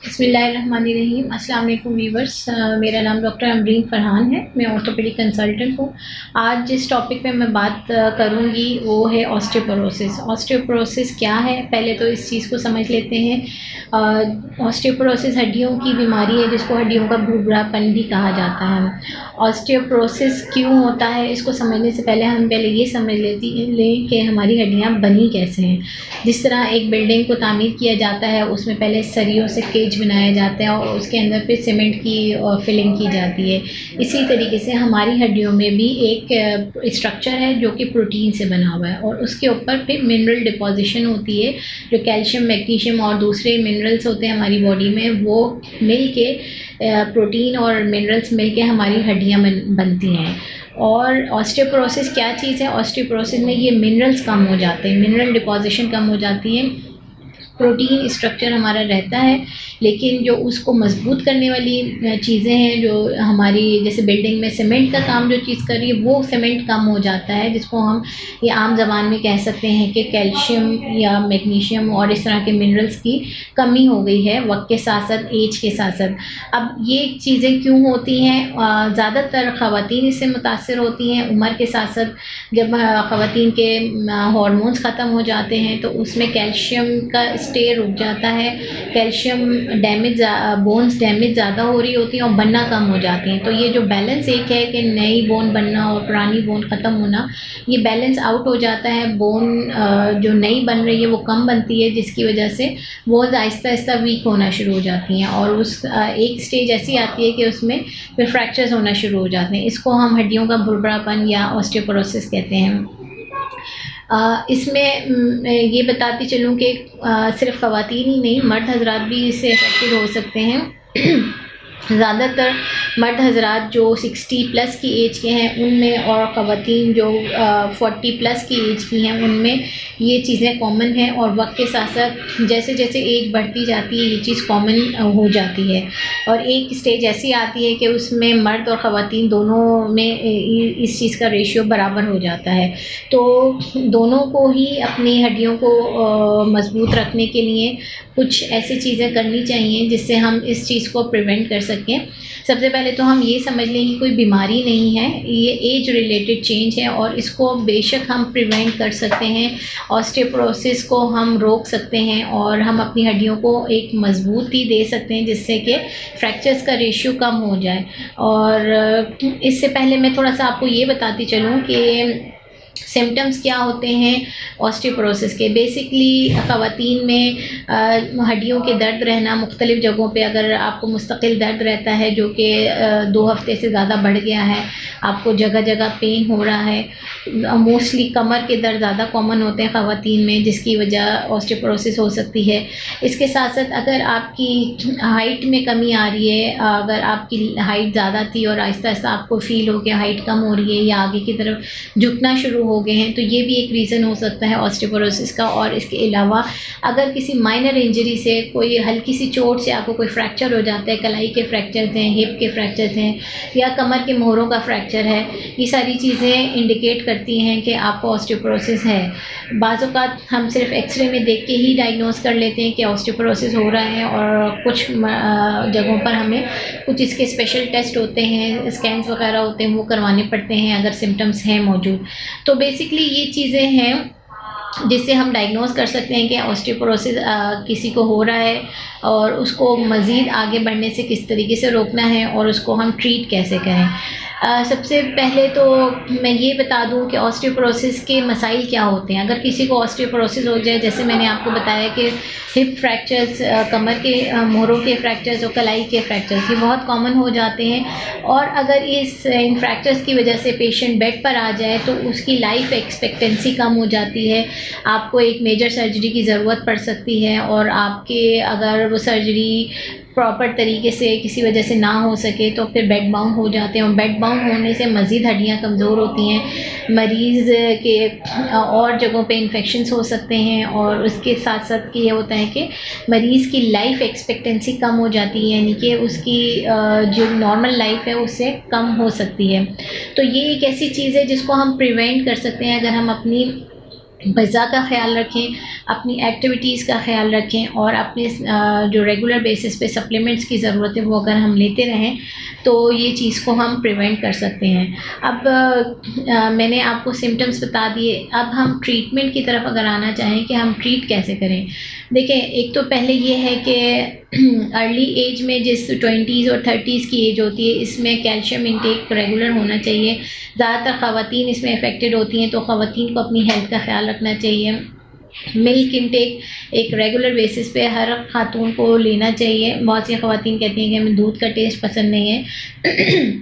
बिस्मिल्लाहिर्रहमानिर्रहीम। अस्सलाम वालेकुम व्यूवर्स। मेरा नाम डॉक्टर अमरीन फ़रहान है। मैं ऑर्थोपेडिक कंसल्टेंट हूँ। आज जिस टॉपिक पे मैं बात करूँगी वो है ऑस्टियोपोरोसिस। ऑस्टियोपोरोसिस क्या है, पहले तो इस चीज़ को समझ लेते हैं। ऑस्टियोपोरोसिस हड्डियों की बीमारी है जिसको हड्डियों का भुरभुरापन भी कहा जाता है। ऑस्टियोपोरोसिस क्यों होता है, इसको समझने से पहले हम ये समझ लें कि हमारी हड्डियाँ बनी कैसे हैं। जिस तरह एक बिल्डिंग को तामीर किया जाता है, उसमें पहले सरियों से केज बनाया जाता है और उसके अंदर फिर सीमेंट की फिलिंग की जाती है। इसी तरीके से हमारी हड्डियों में भी एक स्ट्रक्चर है जो कि प्रोटीन से बना हुआ है और उसके ऊपर फिर मिनरल डिपोजिशन होती है, जो कैल्शियम, मैग्नीशियम और दूसरे मिनरल्स होते हैं हमारी बॉडी में, वो मिल के प्रोटीन और मिनरल्स मिल के हमारी हड्डियाँ बनती हैं। और ऑस्टियोपोरोसिस क्या चीज़ है? ऑस्टियोपोरोसिस में ये मिनरल्स कम हो जाते हैं, मिनरल डिपोजिशन कम हो जाती है। प्रोटीन स्ट्रक्चर हमारा रहता है, लेकिन जो उसको मजबूत करने वाली चीज़ें हैं, जो हमारी जैसे बिल्डिंग में सीमेंट का काम जो चीज़ कर रही है, वो सीमेंट कम हो जाता है, जिसको हम ये आम ज़बान में कह सकते हैं कि कैल्शियम या मैग्नीशियम और इस तरह के मिनरल्स की कमी हो गई है वक्त के साथ साथ, एज के साथ साथ। अब ये चीज़ें क्यों होती हैं? ज़्यादातर ख़वातीन इससे मुतासर होती हैं उम्र के साथ साथ। जब ख़वातीन के हार्मोन्स ख़त्म हो जाते हैं तो उसमें कैल्शियम का स्टे रुक जाता है, कैल्शियम डैमेज, बोन्स डैमेज ज़्यादा हो रही होती हैं और बनना कम हो जाती हैं। तो ये जो बैलेंस एक है कि नई बोन बनना और पुरानी बोन ख़त्म होना, ये बैलेंस आउट हो जाता है। बोन जो नई बन रही है वो कम बनती है, जिसकी वजह से बोन्स आहिस्ता आहिस्ता वीक होना शुरू हो जाती हैं और उस एक स्टेज ऐसी आती है कि उसमें फिर फ्रैक्चर्स होना शुरू हो जाते हैं। इसको हम हड्डियों का भुरभुरापन या ऑस्टियोपोरोसिस कहते हैं। इसमें ये बताती चलूँ कि सिर्फ ख़वातीन ही नहीं, मर्द हज़रात भी इससे अफेक्टेड हो सकते हैं। ज़्यादातर मर्द हज़रात जो 60 प्लस की एज के हैं उनमें, और ख़वातीन जो 40 प्लस की एज की हैं उनमें ये चीज़ें कॉमन हैं। और वक्त के साथ साथ जैसे जैसे एज बढ़ती जाती है ये चीज़ कॉमन हो जाती है और एक स्टेज ऐसी आती है कि उसमें मर्द और ख़वातीन दोनों में इस चीज़ का रेशियो बराबर हो जाता है। तो दोनों को ही अपनी हड्डियों को मज़बूत रखने के लिए कुछ ऐसी चीज़ें करनी चाहिए जिससे हम इस चीज़ को प्रिवेंट कर सकें। सबसे पहले तो हम ये समझ लें कि कोई बीमारी नहीं है, ये एज रिलेटेड चेंज है और इसको बेशक हम प्रिवेंट कर सकते हैं। ऑस्टियोपोरोसिस को हम रोक सकते हैं और हम अपनी हड्डियों को एक मजबूती दे सकते हैं जिससे कि फ्रैक्चर्स का रेशियो कम हो जाए। और इससे पहले मैं थोड़ा सा आपको ये बताती चलूँ कि सिम्टम्स क्या होते हैं ऑस्टियोपोरोसिस के। बेसिकली ख़वातीन में हड्डियों के दर्द रहना मुख्तलिफ़ जगहों पे, अगर आपको मुस्तकिल दर्द रहता है जो कि 2 हफ़्ते से ज़्यादा बढ़ गया है, आपको जगह जगह पेन हो रहा है, मोस्टली कमर के दर्द ज़्यादा कॉमन होते हैं ख़वातीन में, जिसकी वजह ऑस्टियोपोरोसिस हो सकती है। इसके साथ साथ अगर आपकी हाइट में कमी आ रही है, अगर आपकी हाइट ज़्यादा थी और आहिस्ता आहिस्ता आपको फ़ील हो कि हाइट कम हो रही है या आगे की तरफ झुकना शुरू हो गए हैं, तो ये भी एक रीज़न हो सकता है ऑस्टियोपोरोसिस का। और इसके अलावा अगर किसी माइनर इंजरी से, कोई हल्की सी चोट से आपको कोई फ्रैक्चर हो जाता है, कलाई के फ्रैक्चर्स हैं, हिप के फ्रैक्चर्स हैं या कमर के मोहरों का फ्रैक्चर है, ये सारी चीज़ें इंडिकेट करती हैं कि आपको ऑस्टियोपोरोसिस है। बाज़ औक़ात हम सिर्फ एक्सरे में देख के ही डायग्नोस कर लेते हैं कि ऑस्टियोपोरोसिस हो रहा है और कुछ जगहों पर हमें कुछ इसके स्पेशल टेस्ट होते हैं, स्कैन्स वगैरह होते हैं, वो करवाने पड़ते हैं अगर सिम्टम्स हैं मौजूद। तो बेसिकली ये चीज़ें हैं जिससे हम डायग्नोस कर सकते हैं कि ऑस्टियोपोरोसिस किसी को हो रहा है और उसको मज़ीद आगे बढ़ने से किस तरीके से रोकना है और उसको हम ट्रीट कैसे करें। सबसे पहले तो मैं ये बता दूं कि ऑस्टियोपोरोसिस के मसाइल क्या होते हैं। अगर किसी को ऑस्टियोपोरोसिस हो जाए, जैसे मैंने आपको बताया कि हिप फ्रैक्चर्स, कमर के मोहरों के फ्रैक्चर्स और कलाई के फ्रैक्चर्स ये बहुत कॉमन हो जाते हैं और अगर इन फ्रैक्चर्स की वजह से पेशेंट बेड पर आ जाए तो उसकी लाइफ एक्सपेक्टेंसी कम हो जाती है। आपको एक मेजर सर्जरी की ज़रूरत पड़ सकती है और आपके अगर वो सर्जरी प्रॉपर तरीके से किसी वजह से ना हो सके तो फिर बेड बाउंड हो जाते हैं और बेड बाउंड होने से मज़ीद हड्डियाँ कमज़ोर होती हैं, मरीज़ के और जगहों पे इन्फेक्शंस हो सकते हैं और उसके साथ साथ ये होता है कि मरीज़ की लाइफ एक्सपेक्टेंसी कम हो जाती है, यानी कि उसकी जो नॉर्मल लाइफ है उससे कम हो सकती है। तो ये एक ऐसी चीज़ है जिसको हम प्रिवेंट कर सकते हैं अगर हम अपनी ग़िज़ा का ख़्याल रखें, अपनी एक्टिविटीज़ का ख़्याल रखें और अपने जो रेगुलर बेसिस पे सप्लीमेंट्स की ज़रूरत है वो अगर हम लेते रहें तो ये चीज़ को हम प्रिवेंट कर सकते हैं। अब मैंने आपको सिम्टम्स बता दिए, अब हम ट्रीटमेंट की तरफ अगर आना चाहें कि हम ट्रीट कैसे करें। देखें, एक तो पहले ये है कि अर्ली एज में जिस 20s और 30s की एज होती है, इसमें कैल्शियम इंटेक रेगुलर होना चाहिए। ज़्यादातर ख़वातीन इसमें अफेक्टेड होती हैं, तो ख़वातीन को अपनी हेल्थ का ख़्याल रखना चाहिए। मिल्क इंटेक एक रेगुलर बेसिस पे हर खातून को लेना चाहिए। बहुत सी ख़वातीन कहती हैं कि हमें दूध का टेस्ट पसंद नहीं है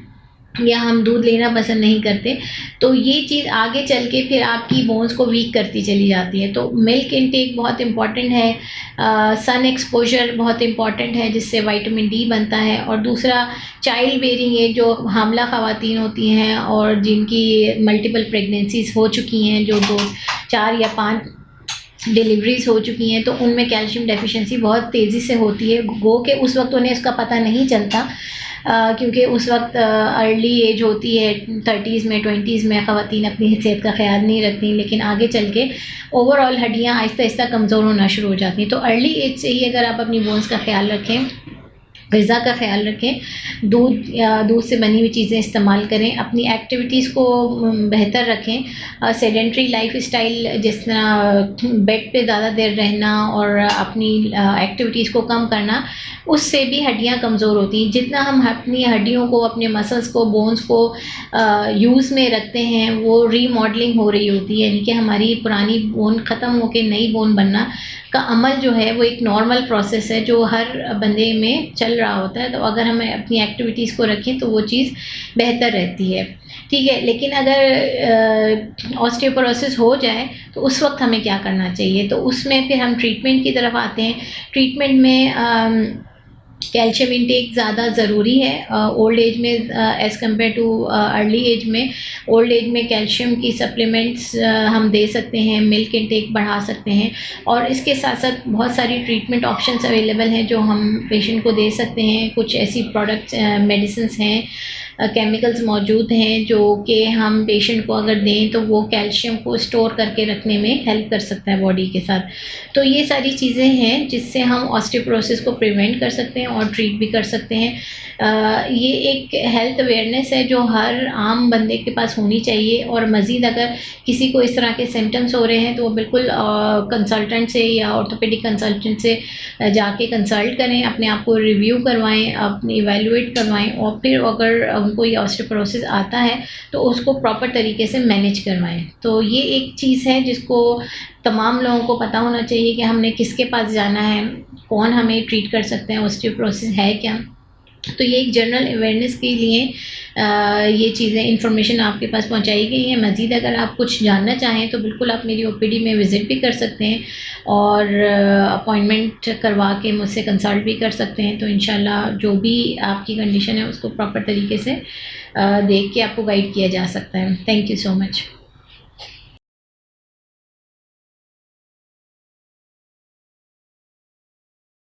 या हम दूध लेना पसंद नहीं करते, तो ये चीज़ आगे चल के फिर आपकी बोन्स को वीक करती चली जाती है। तो मिल्क इंटेक बहुत इम्पॉर्टेंट है, सन एक्सपोजर बहुत इम्पॉर्टेंट है जिससे विटामिन डी बनता है। और दूसरा, चाइल्ड बेयरिंग एज, जो हामला ख़वातीन होती हैं और जिनकी मल्टीपल प्रेगनेंसीज़ हो चुकी हैं, जो 2, 4 या 5 डिलीवरीज़ हो चुकी हैं, तो उनमें कैल्शियम डेफिशिएंसी बहुत तेज़ी से होती है। गो के उस वक्त उन्हें इसका पता नहीं चलता, क्योंकि उस वक्त अर्ली एज होती है, 30s में 20s में ख़वातीन अपनी सेहत का ख़्याल नहीं रखती, लेकिन आगे चल के ओवरऑल हड्डियाँ आहिस्ता आहिस्ता कमज़ोर होना शुरू हो जाती हैं। तो अर्ली एज से ही अगर आप अपनी बोन्स का ख़्याल रखें, ग़िज़ा का ख़्याल रखें, दूध या दूध से बनी हुई चीज़ें इस्तेमाल करें, अपनी एक्टिविटीज़ को बेहतर रखें। सेडेंट्री लाइफ स्टाइल, जिस तरह बेड पे ज़्यादा देर रहना और अपनी एक्टिविटीज़ को कम करना, उससे भी हड्डियाँ कमज़ोर होती हैं। जितना हम अपनी हड्डियों को, अपने मसल्स को, बोन्स को यूज़ में रखते हैं, वो रीमॉडलिंग हो रही होती है, यानी कि हमारी पुरानी बोन ख़त्म होकर नई बोन बनना का अमल जो है वो एक नॉर्मल प्रोसेस है जो हर बंदे में चल रहा होता है। तो अगर हम अपनी एक्टिविटीज़ को रखें तो वो चीज़ बेहतर रहती है, ठीक है। लेकिन अगर ऑस्टियोपोरोसिस हो जाए तो उस वक्त हमें क्या करना चाहिए, तो उसमें फिर हम ट्रीटमेंट की तरफ आते हैं। ट्रीटमेंट में कैल्शियम इंटेक ज़्यादा ज़रूरी है ओल्ड एज में as compare to early age में। ओल्ड एज में कैल्शियम की सप्लीमेंट्स हम दे सकते हैं, मिल्क इंटेक बढ़ा सकते हैं, और इसके साथ साथ बहुत सारी ट्रीटमेंट ऑप्शंस अवेलेबल हैं जो हम पेशेंट को दे सकते हैं। कुछ ऐसी प्रोडक्ट्स, मेडिसिन्स हैं, केमिकल्स मौजूद हैं जो कि हम पेशेंट को अगर दें तो वो कैल्शियम को स्टोर करके रखने में हेल्प कर सकता है बॉडी के साथ। तो ये सारी चीज़ें हैं जिससे हम ऑस्टियोपोरोसिस को प्रिवेंट कर सकते हैं और ट्रीट भी कर सकते हैं। ये एक हेल्थ अवेयरनेस है जो हर आम बंदे के पास होनी चाहिए, और मज़ीद अगर किसी को इस तरह के सिम्टम्स हो रहे हैं तो वो बिल्कुल कंसल्टेंट से या ऑर्थोपेडिक कंसल्टेंट से जाके कंसल्ट करें, अपने आप को रिव्यू करवाएं, अपनी इवैल्यूएट करवाएं, और फिर अगर उनको ये ऑस्टियोपोरोसिस आता है तो उसको प्रॉपर तरीके से मैनेज करवाएं। तो ये एक चीज़ है जिसको तमाम लोगों को पता होना चाहिए कि हमने किसके पास जाना है, कौन हमें ट्रीट कर सकते हैं, ऑस्टियोपोरोसिस है क्या। तो ये एक जनरल अवेयरनेस के लिए ये चीज़ें, इंफॉर्मेशन आपके पास पहुंचाई गई है। मज़ीद अगर आप कुछ जानना चाहें तो बिल्कुल आप मेरी ओपीडी में विज़िट भी कर सकते हैं और अपॉइंटमेंट करवा के मुझसे कंसल्ट भी कर सकते हैं। तो इंशाल्लाह जो भी आपकी कंडीशन है उसको प्रॉपर तरीके से देख के आपको गाइड किया जा सकता है। Thank you so much.